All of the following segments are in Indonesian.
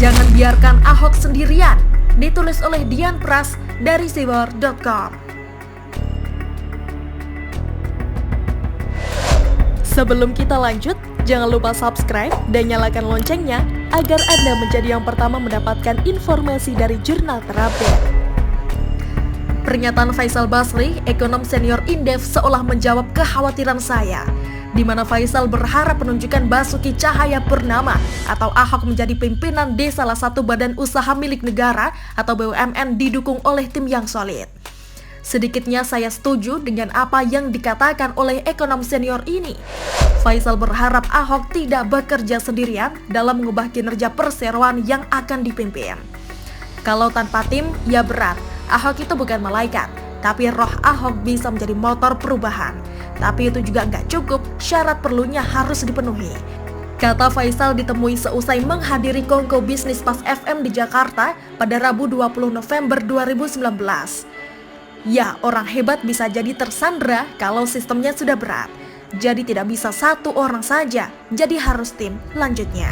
Jangan biarkan Ahok sendirian, ditulis oleh Dian Pras dari Sibor.com. Sebelum kita lanjut, jangan lupa subscribe dan nyalakan loncengnya agar Anda menjadi yang pertama mendapatkan informasi dari jurnal terupdate. Pernyataan Faisal Basri, ekonom senior Indef, seolah menjawab kekhawatiran saya, di mana Faisal berharap penunjukan Basuki Cahayapurnama atau Ahok menjadi pimpinan di salah satu badan usaha milik negara atau BUMN didukung oleh tim yang solid. Sedikitnya saya setuju dengan apa yang dikatakan oleh ekonom senior ini. Faisal berharap Ahok tidak bekerja sendirian dalam mengubah kinerja perseroan yang akan dipimpin. Kalau tanpa tim, ya berat. Ahok itu bukan malaikat, tapi roh Ahok bisa menjadi motor perubahan. Tapi itu juga nggak cukup, syarat perlunya harus dipenuhi. Kata Faisal ditemui seusai menghadiri Kongko Bisnis Pas FM di Jakarta pada Rabu 20 November 2019. Ya, orang hebat bisa jadi tersandra kalau sistemnya sudah berat. Jadi tidak bisa satu orang saja, jadi harus tim, lanjutnya.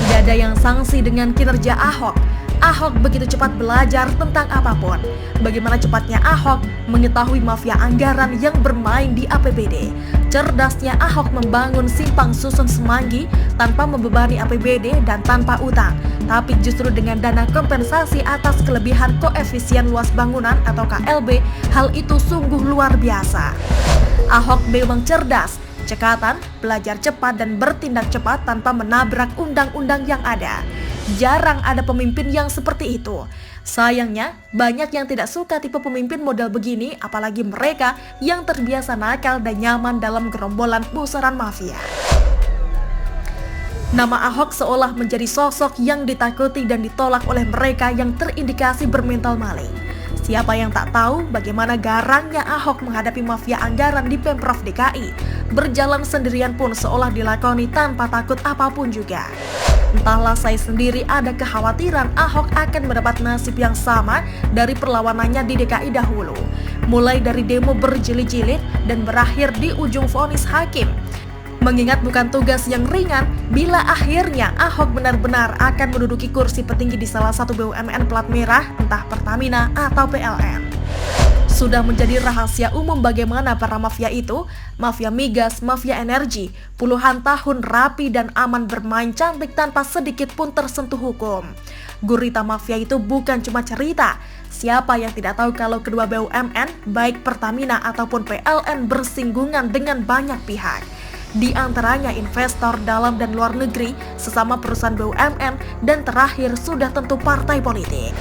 Tidak ada yang sanksi dengan kinerja Ahok. Ahok begitu cepat belajar tentang apapun. Bagaimana cepatnya Ahok mengetahui mafia anggaran yang bermain di APBD. Cerdasnya Ahok membangun simpang susun Semanggi tanpa membebani APBD dan tanpa utang, tapi justru dengan dana kompensasi atas kelebihan koefisien luas bangunan atau KLB. Hal itu sungguh luar biasa. Ahok memang cerdas, cekatan, belajar cepat dan bertindak cepat tanpa menabrak undang-undang yang ada. Jarang ada pemimpin yang seperti itu. Sayangnya, banyak yang tidak suka tipe pemimpin model begini, apalagi mereka yang terbiasa nakal dan nyaman dalam gerombolan pusaran mafia. Nama Ahok seolah menjadi sosok yang ditakuti dan ditolak oleh mereka yang terindikasi bermental maling. Siapa yang tak tahu bagaimana garangnya Ahok menghadapi mafia anggaran di Pemprov DKI. Berjalan sendirian pun seolah dilakoni tanpa takut apapun juga. Entahlah, saya sendiri ada kekhawatiran Ahok akan mendapat nasib yang sama dari perlawanannya di DKI dahulu. Mulai dari demo berjilid-jilid dan berakhir di ujung vonis hakim. Mengingat bukan tugas yang ringan bila akhirnya Ahok benar-benar akan menduduki kursi petinggi di salah satu BUMN plat merah, entah Pertamina atau PLN. Sudah menjadi rahasia umum bagaimana para mafia itu, mafia migas, mafia energi, puluhan tahun rapi dan aman bermain cantik tanpa sedikit pun tersentuh hukum. Gurita mafia itu bukan cuma cerita. Siapa yang tidak tahu kalau kedua BUMN, baik Pertamina ataupun PLN, bersinggungan dengan banyak pihak. Di antaranya investor dalam dan luar negeri, sesama perusahaan BUMN, dan terakhir sudah tentu partai politik.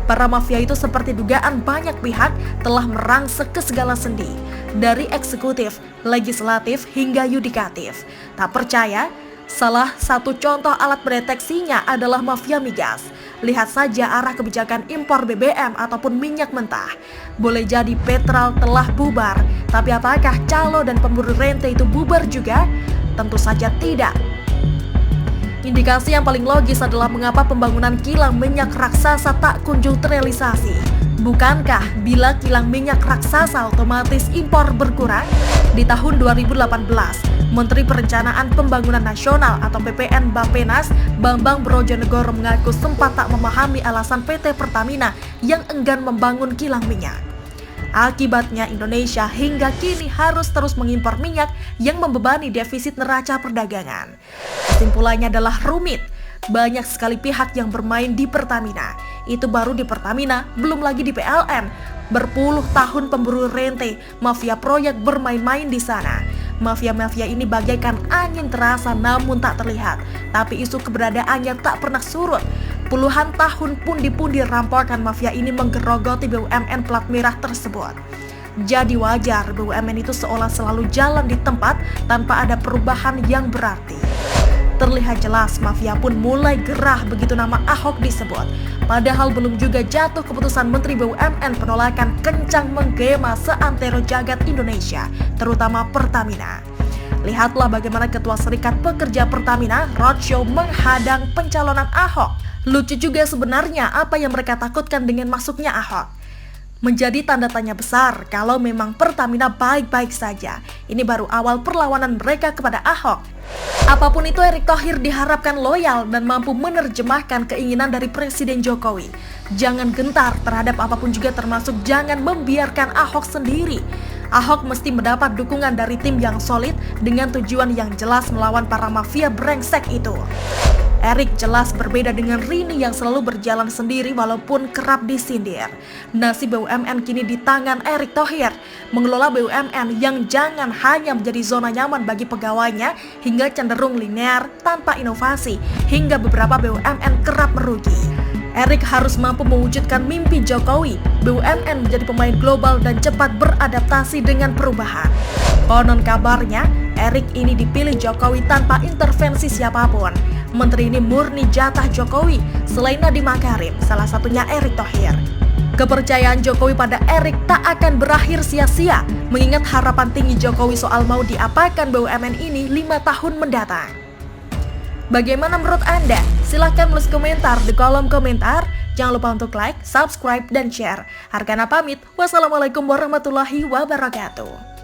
Para mafia itu seperti dugaan banyak pihak telah merangsek ke segala sendi, dari eksekutif, legislatif, hingga yudikatif. Tak percaya? Salah satu contoh alat mendeteksinya adalah mafia migas. Lihat saja arah kebijakan impor BBM ataupun minyak mentah. Boleh jadi Petral telah bubar, tapi apakah calo dan pemburu rente itu bubar juga? Tentu saja tidak. Indikasi yang paling logis adalah mengapa pembangunan kilang minyak raksasa tak kunjung terrealisasi. Bukankah bila kilang minyak raksasa otomatis impor berkurang? Di tahun 2018, Menteri Perencanaan Pembangunan Nasional atau PPN Bappenas, Bambang Brojonegoro mengaku sempat tak memahami alasan PT Pertamina yang enggan membangun kilang minyak. Akibatnya Indonesia hingga kini harus terus mengimpor minyak yang membebani defisit neraca perdagangan. Kesimpulannya adalah rumit. Banyak sekali pihak yang bermain di Pertamina. Itu baru di Pertamina, belum lagi di PLN. Berpuluh tahun pemburu rente, mafia proyek bermain-main di sana. Mafia-mafia ini bagaikan angin terasa namun tak terlihat, tapi isu keberadaannya tak pernah surut. Puluhan tahun pundi-pundi rampokan mafia ini menggerogoti BUMN plat merah tersebut. Jadi wajar BUMN itu seolah selalu jalan di tempat tanpa ada perubahan yang berarti. Terlihat jelas mafia pun mulai gerah begitu nama Ahok disebut. Padahal belum juga jatuh keputusan Menteri BUMN, penolakan kencang menggema seantero jagat Indonesia, terutama Pertamina. Lihatlah bagaimana Ketua Serikat Pekerja Pertamina roadshow menghadang pencalonan Ahok. Lucu juga sebenarnya apa yang mereka takutkan dengan masuknya Ahok. Menjadi tanda tanya besar kalau memang Pertamina baik-baik saja. Ini baru awal perlawanan mereka kepada Ahok. Apapun itu, Erick Thohir diharapkan loyal dan mampu menerjemahkan keinginan dari Presiden Jokowi. Jangan gentar terhadap apapun juga, termasuk jangan membiarkan Ahok sendiri. Ahok mesti mendapat dukungan dari tim yang solid dengan tujuan yang jelas melawan para mafia brengsek itu. Erick jelas berbeda dengan Rini yang selalu berjalan sendiri walaupun kerap disindir. Nasib BUMN kini di tangan Erick Thohir. Mengelola BUMN yang jangan hanya menjadi zona nyaman bagi pegawainya hingga cenderung linear tanpa inovasi, hingga beberapa BUMN kerap merugi. Erick harus mampu mewujudkan mimpi Jokowi, BUMN menjadi pemain global dan cepat beradaptasi dengan perubahan. Konon kabarnya, Erick ini dipilih Jokowi tanpa intervensi siapapun. Menteri ini murni jatah Jokowi, selain Nadiem Makarim, salah satunya Erick Thohir. Kepercayaan Jokowi pada Erick tak akan berakhir sia-sia, mengingat harapan tinggi Jokowi soal mau diapakan BUMN ini 5 tahun mendatang. Bagaimana menurut Anda? Silahkan tulis komentar di kolom komentar. Jangan lupa untuk like, subscribe, dan share. Hargana pamit. Wassalamualaikum warahmatullahi wabarakatuh.